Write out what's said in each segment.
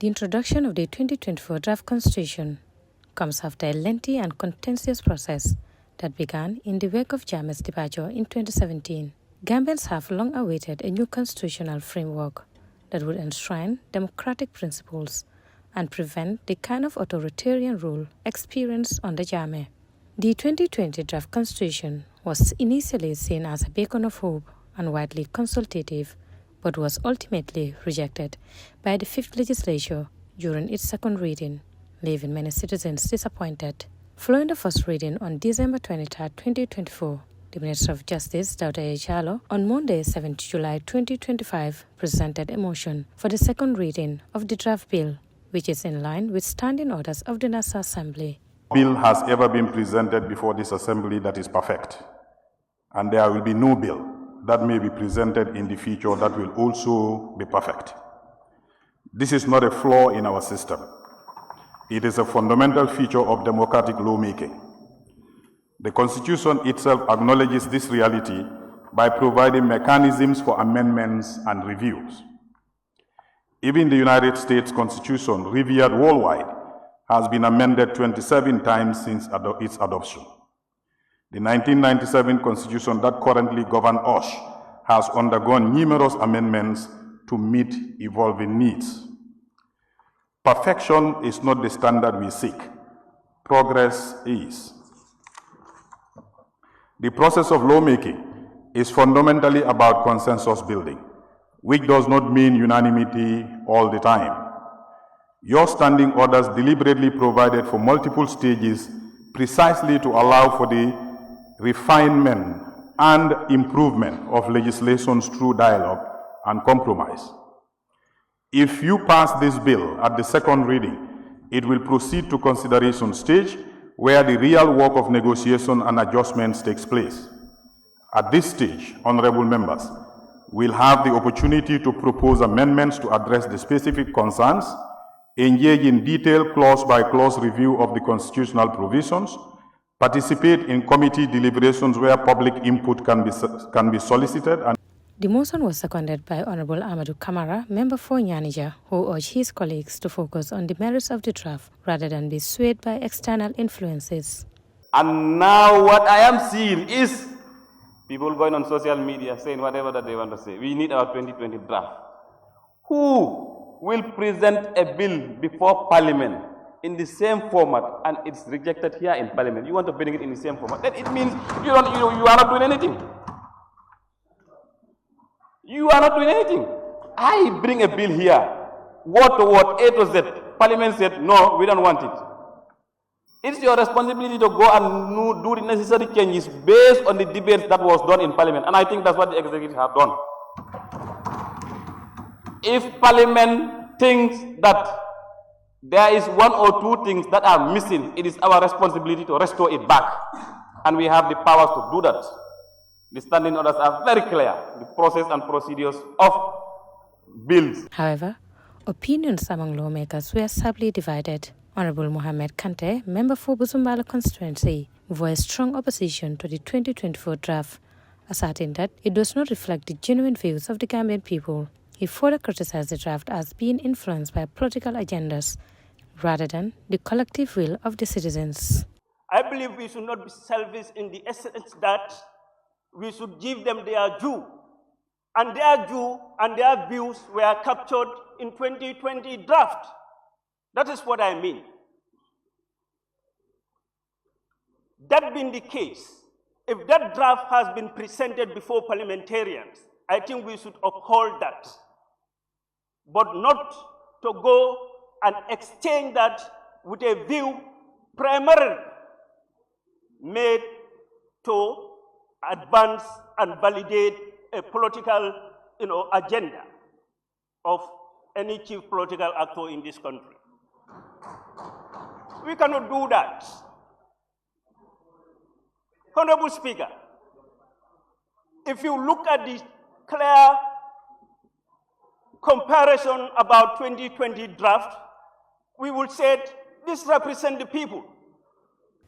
The introduction of the 2024 draft constitution comes after a lengthy and contentious process that began in the wake of Jammeh's departure in 2017. Gambians have long awaited a new constitutional framework that would enshrine democratic principles and prevent the kind of authoritarian rule experienced under Jammeh. The 2020 draft constitution was initially seen as a beacon of hope and widely consultative, but was ultimately rejected by the Fifth Legislature during its second reading, leaving many citizens disappointed. Following the first reading on December 23, 2024, the Minister of Justice, Dawda A, Jallow, on Monday, 7 July 2025, presented a motion for the second reading of the draft bill, which is in line with standing orders of the National Assembly. Bill has ever been presented before this Assembly that is perfect, and there will be no bill that may be presented in the future that will also be perfect. This is not a flaw in our system. It is a fundamental feature of democratic lawmaking. The Constitution itself acknowledges this reality by providing mechanisms for amendments and reviews. Even the United States Constitution, revered worldwide, has been amended 27 times since its adoption. The 1997 Constitution that currently governs us has undergone numerous amendments to meet evolving needs. Perfection is not the standard we seek. Progress is. The process of lawmaking is fundamentally about consensus building, which does not mean unanimity all the time. Your standing orders deliberately provided for multiple stages precisely to allow for the refinement and improvement of legislations through dialogue and compromise. If you pass this bill at the second reading, it will proceed to consideration stage where the real work of negotiation and adjustments takes place. At this stage, honorable members, we'll have the opportunity to propose amendments to address the specific concerns, engage in detailed clause-by-clause review of the constitutional provisions, participate in committee deliberations where public input can be solicited. And the motion was seconded by Honorable Amadou Kamara, member for Nyanija, who urged his colleagues to focus on the merits of the draft rather than be swayed by external influences. And now what I am seeing is people going on social media saying whatever that they want to say. We need our 2020 draft. Who will present a bill before Parliament in the same format and it's rejected here in Parliament? You want to bring it in the same format? Then it means you are not doing anything. You are not doing anything. I bring a bill here, word to word, A to Z. Parliament said, no, we don't want it. It's your responsibility to go and do the necessary changes based on the debates that was done in Parliament. And I think that's what the executive have done. If Parliament thinks that there is one or two things that are missing, it is our responsibility to restore it back. And we have the powers to do that. The standing orders are very clear, the process and procedures of bills. However, opinions among lawmakers were sadly divided. Honorable Mohamed Kante, member for Busumbala constituency, voiced strong opposition to the 2024 draft, asserting that it does not reflect the genuine views of the Gambian people. He further criticized the draft as being influenced by political agendas rather than the collective will of the citizens. I believe we should not be selfish in the essence that we should give them their due. And their due and their views were captured in 2020 draft. That is what I mean. That being the case, if that draft has been presented before parliamentarians, I think we should uphold that. But not to go and exchange that with a view primarily made to advance and validate a political agenda of any chief political actor in this country. We cannot do that. Honorable Speaker, if you look at the clear comparison about 2020 draft, we would say this represents the people.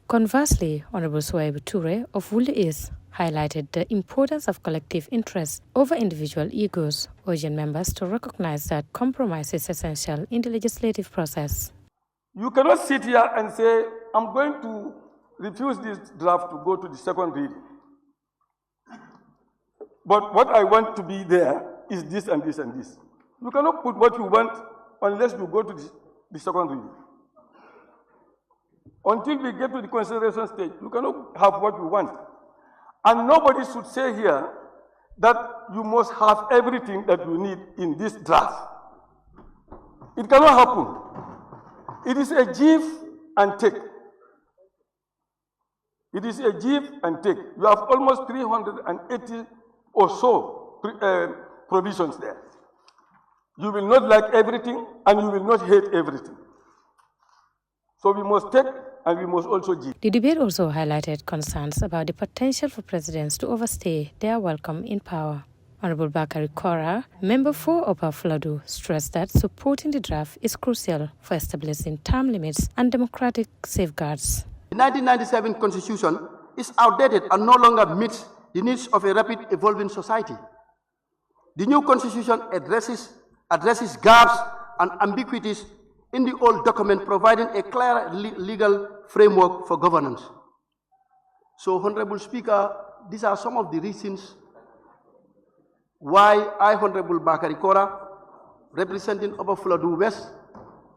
Conversely, Honorable Suwaibu Toure of Wuli East highlighted the importance of collective interest over individual egos, urging members to recognize that compromise is essential in the legislative process. You cannot sit here and say, I'm going to refuse this draft to go to the second reading. But what I want to be there is this and this and this. You cannot put what you want unless you go to the second reading. Until we get to the consideration stage, you cannot have what you want. And nobody should say here that you must have everything that you need in this draft. It cannot happen. It is a give and take. It is a give and take. You have almost 380 or so provisions there. You will not like everything and you will not hate everything. So we must take and we must also give. The debate also highlighted concerns about the potential for presidents to overstay their welcome in power. Honorable Bakari Kora, member for Upper Fladu, stressed that supporting the draft is crucial for establishing term limits and democratic safeguards. The 1997 Constitution is outdated and no longer meets the needs of a rapid evolving society. The new Constitution addresses gaps and ambiguities in the old document, providing a clear legal framework for governance. So, Honorable Speaker, these are some of the reasons why I, Honorable Bakari Kora, representing Upper Fladu West,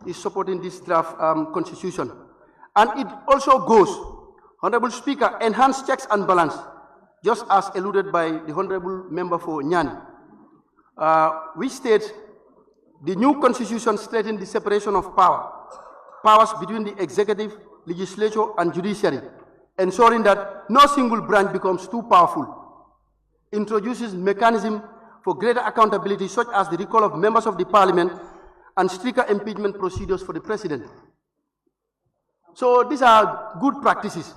is supporting this draft constitution. And it also goes, Honorable Speaker, enhanced checks and balance, just as alluded by the Honorable Member for Nyani. We state the new constitution strengthens the separation of powers between the executive, legislature, and judiciary, ensuring that no single branch becomes too powerful. Introduces mechanism for greater accountability, such as the recall of members of the parliament and stricter impeachment procedures for the president. So these are good practices.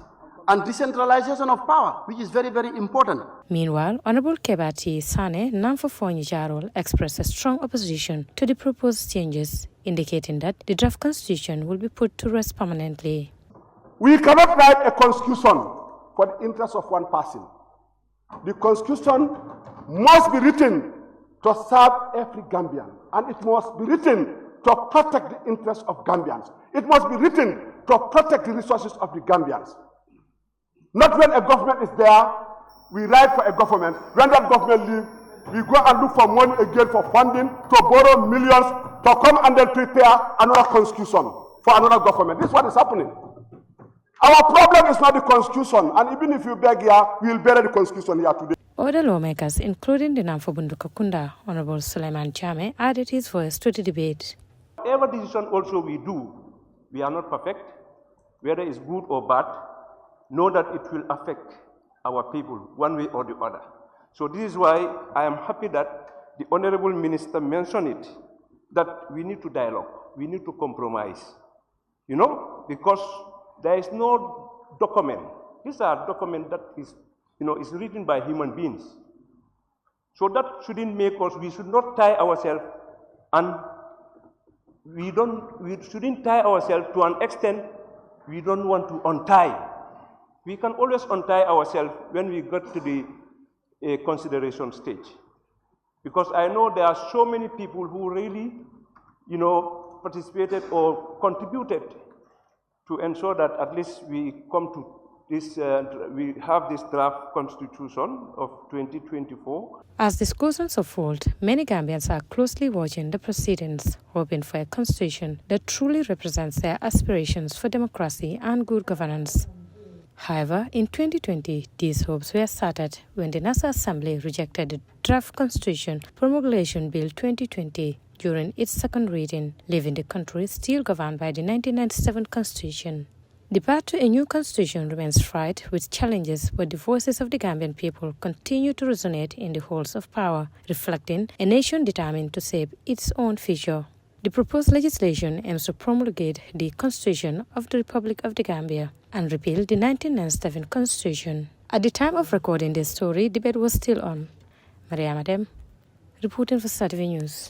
And decentralization of power, which is very, very important. Meanwhile, Honorable Kebati Sane Namfafoni Jarol expressed a strong opposition to the proposed changes, indicating that the draft constitution will be put to rest permanently. We cannot write a constitution for the interest of one person. The constitution must be written to serve every Gambian, and it must be written to protect the interests of Gambians. It must be written to protect the resources of the Gambians. Not when a government is there, we write for a government. When that government leaves, we go and look for money again for funding, to borrow millions, to come and then prepare another constitution for another government. This is what is happening. Our problem is not the constitution, and even if you beg here, we will bury the constitution here today. Other lawmakers, including the Namfabundu Kakunda, Honorable Suleiman Jammeh, added his voice to the debate. Whatever decision also we do, we are not perfect, whether it's good or bad. Know that it will affect our people one way or the other. So this is why I am happy that the Honorable Minister mentioned it, that we need to dialogue, we need to compromise, because there is no document. These are documents that is written by human beings. So that shouldn't make us, we should not tie ourselves, and we shouldn't tie ourselves to an extent we don't want to untie. We can always untie ourselves when we get to the consideration stage. Because I know there are so many people who really, participated or contributed to ensure that at least we come to this, we have this draft constitution of 2024. As discussions unfold, many Gambians are closely watching the proceedings, hoping for a constitution that truly represents their aspirations for democracy and good governance. However, in 2020, these hopes were shattered when the National Assembly rejected the draft Constitution Promulgation Bill 2020 during its second reading, leaving the country still governed by the 1997 Constitution. The path to a new constitution remains fraught with challenges, but the voices of the Gambian people continue to resonate in the halls of power, reflecting a nation determined to shape its own future. The proposed legislation aims to promulgate the Constitution of the Republic of the Gambia and repeal the 1997 Constitution. At the time of recording this story, debate was still on. Maria Madem, reporting for Saturday News.